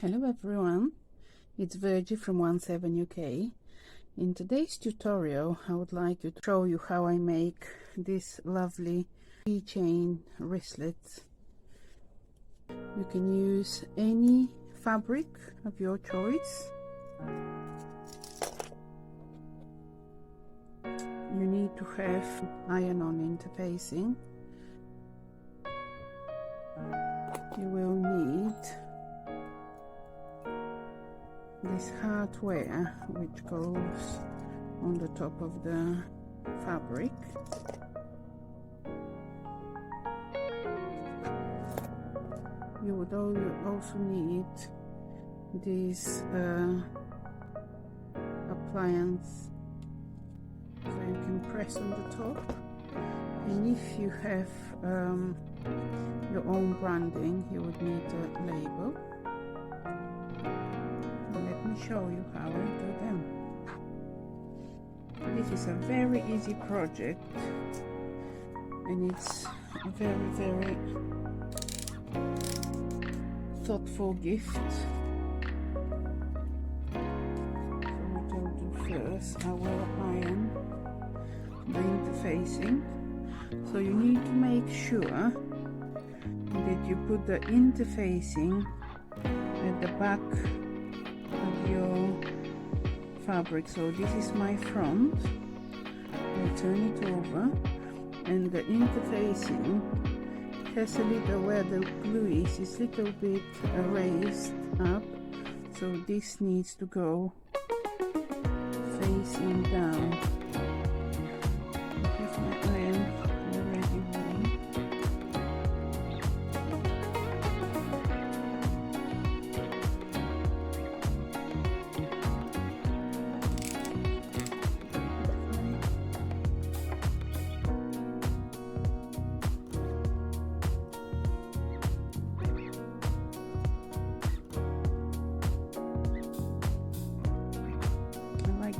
Hello everyone, it's Virgie from 17 UK. In today's tutorial I would like to show you how I make this lovely keychain wristlets. You can use any fabric of your choice. You need to have iron-on interfacing. You will need this hardware which goes on the top of the fabric. You would also need this appliance, so you can press on the top, and if you have your own branding, you would need a label. Let me show you how I do them. This is a very easy project, and it's a very thoughtful gift. So what I'll do first, I will iron the interfacing. So you need to make sure that you put the interfacing at the back of your fabric. So this is my front. I'll turn it over, and the interfacing has a little, where the glue is a little bit raised up, so this needs to go facing down. I have my iron already warm.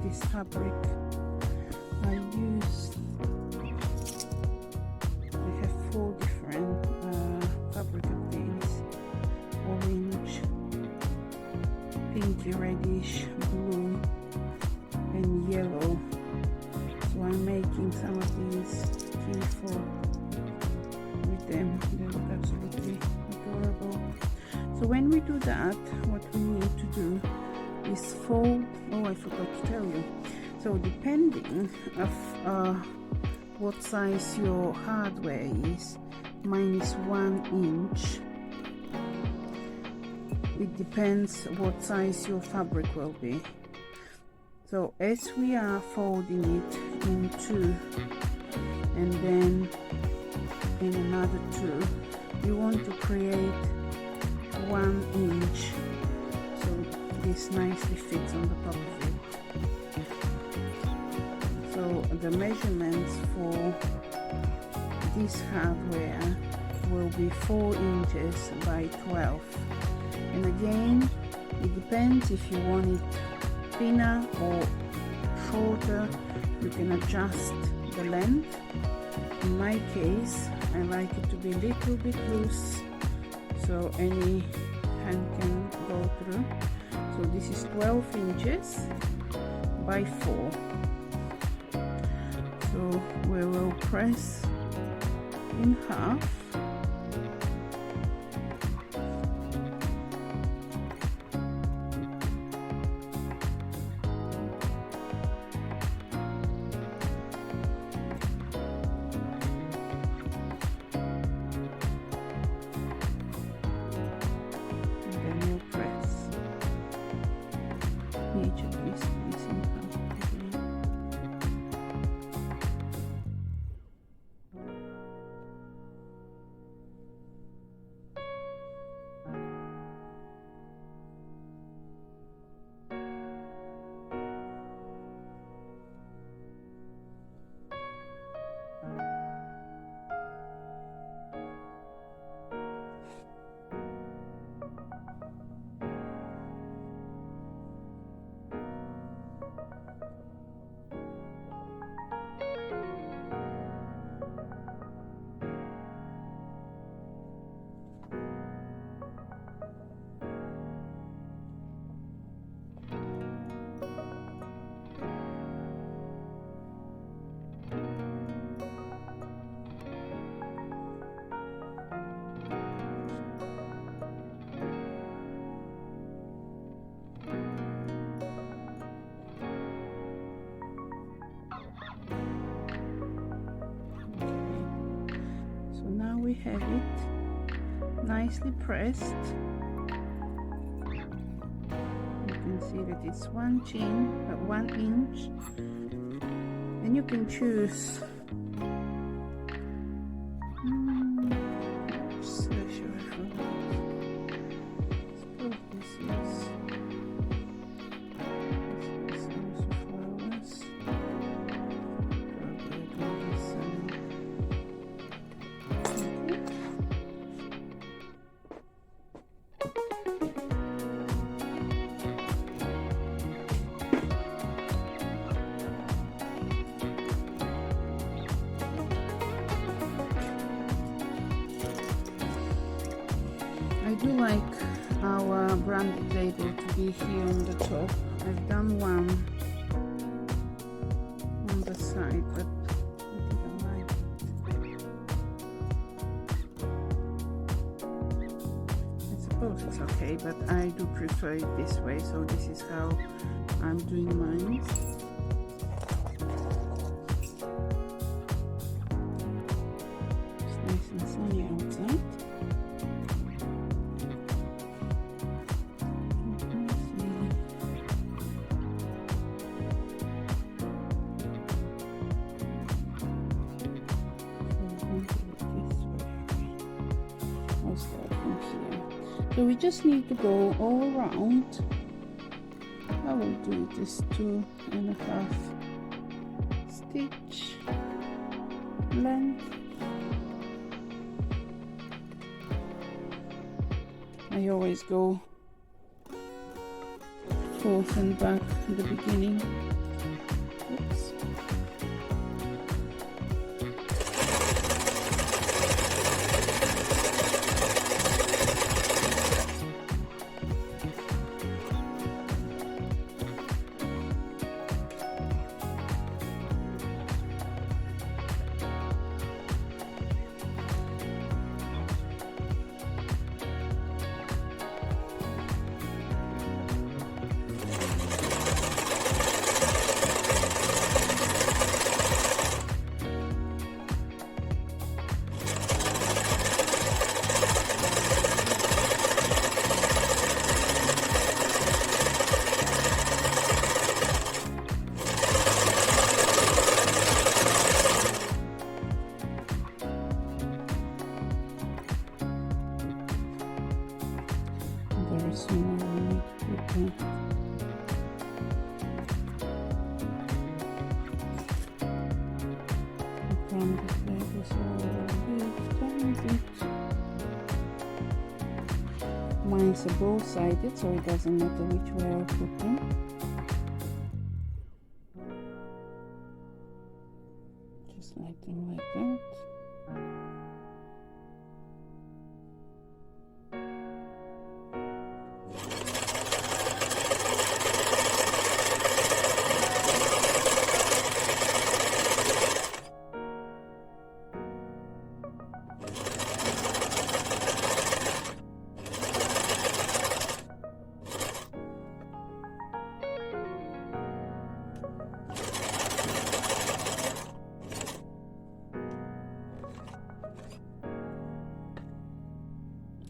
This fabric I have 4 different fabric of these: orange, pinky reddish, blue and yellow. So I'm making some of these key with them. They look absolutely adorable. So when we do that, what we need to do is fold. Oh, I forgot to tell you. So depending of what size your hardware is, mine is 1 inch. It depends what size your fabric will be. So as we are folding it in 2 and then in another 2, you want to create 1 inch. This nicely fits on the top of it. So the measurements for this hardware will be 4 inches by 12. And again, it depends if you want it thinner or shorter. You can adjust the length. In my case, I like it to be a little bit loose, so any hand can go through. So this is 12 inches by 4. So we will press in half. Each of these is in half again. we have it nicely pressed. You can see that it's 1 inch, and you can choose I do like our branded label to be here on the top. I've done one on the side, but I didn't like it. I suppose it's okay, but I do prefer it this way, so this is how I'm doing mine. It's nice and sunny outside. So we just need to go all around. I will do this 2.5 stitch length. I always go forth and back at the beginning. Oops. Mine's both-sided, so it doesn't matter which way I put them. Just like them like that.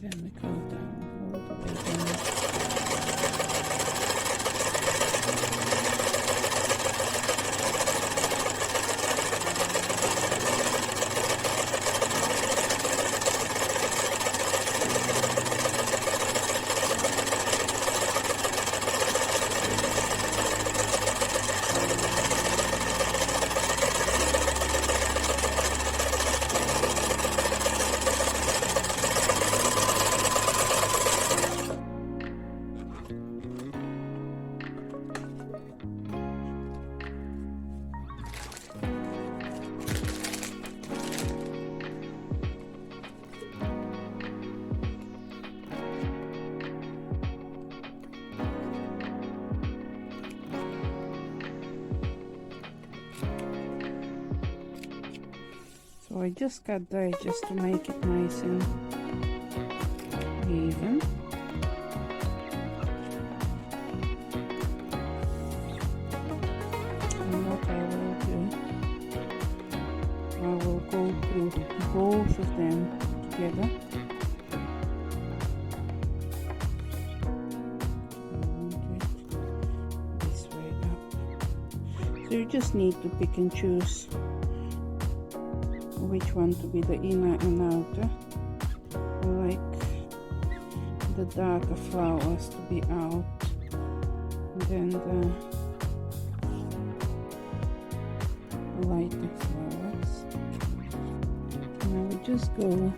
Then we go down all the way down. So I just cut the edges to make it nice and even. And what I will do, I will go through both of them together. This way up. So you just need to pick and choose which one to be the inner and outer. I like the darker flowers to be out, and then the lighter flowers. Now we just go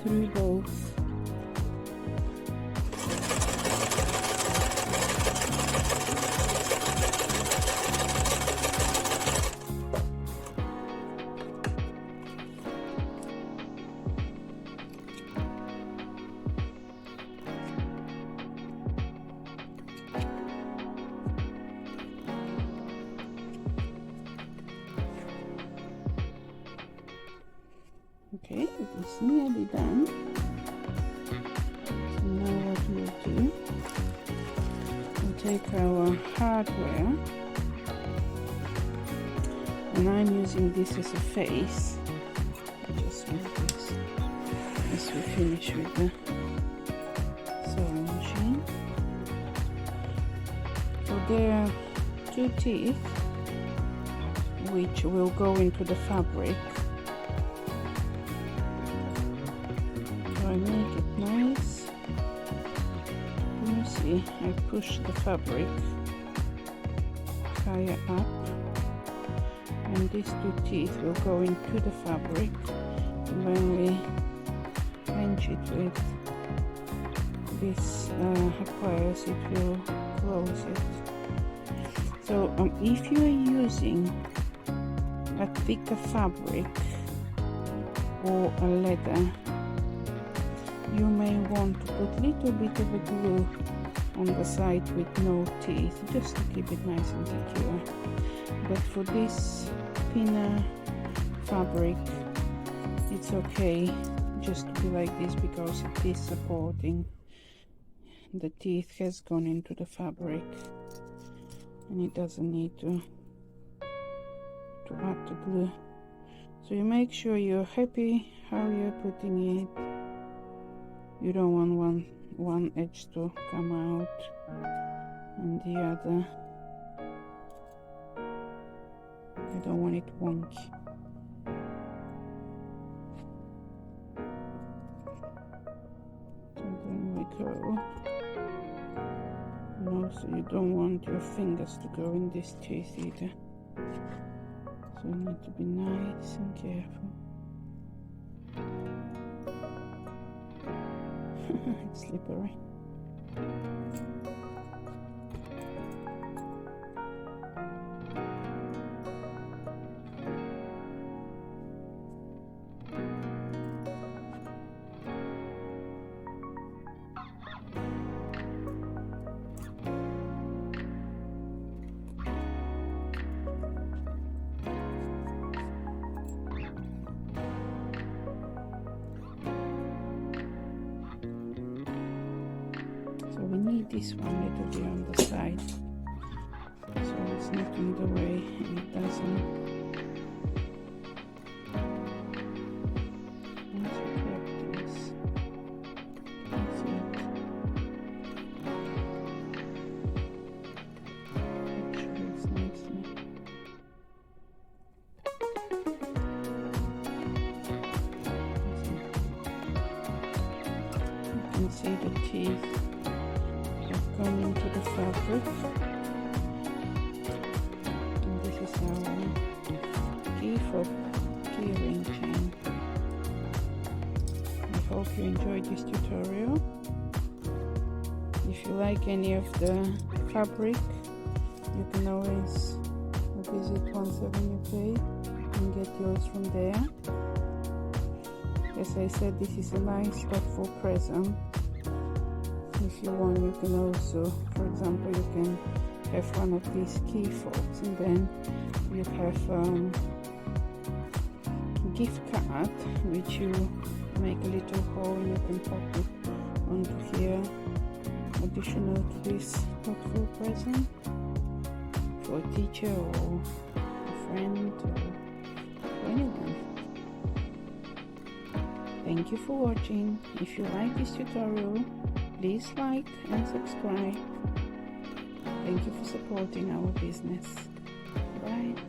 through both. Okay, it is nearly done. So now what we'll do, we'll take our hardware, and I'm using this as a face. I just want this as we finish with the sewing machine. So there are 2 teeth which will go into the fabric. I make it nice. You see, I push the fabric higher up, and these 2 teeth will go into the fabric, and when we pinch it with this pliers, it will close it. So if you are using a thicker fabric or a leather, you may want to put a little bit of a glue on the side with no teeth, just to keep it nice and secure. But for this thinner fabric, it's okay just to be like this, because it is supporting. The teeth has gone into the fabric, and it doesn't need to add the glue. So you make sure you're happy how you're putting it. You don't want one edge to come out and the other. I don't want it wonky. And then we go. And also you don't want your fingers to go in this teeth either. So you need to be nice and careful. It's slippery. So we need this one little bit on the side, so it's not in the way and it doesn't. Once you grab this, that's it. Make sure it's nicely. You can see the teeth going into the fabric, and this is our key ring chain. I hope you enjoyed this tutorial. If you like any of the fabric, you can always visit 17 UK and get yours from there. As I said, this is a nice thoughtful present. If you want, you can also, for example, you can have one of these key fobs, and then you have gift card which you make a little hole and you can pop it onto here, additional to this thoughtful present for a teacher or a friend or anyone. Thank you for watching. If you like this tutorial, please like and subscribe. Thank you for supporting our business. Bye.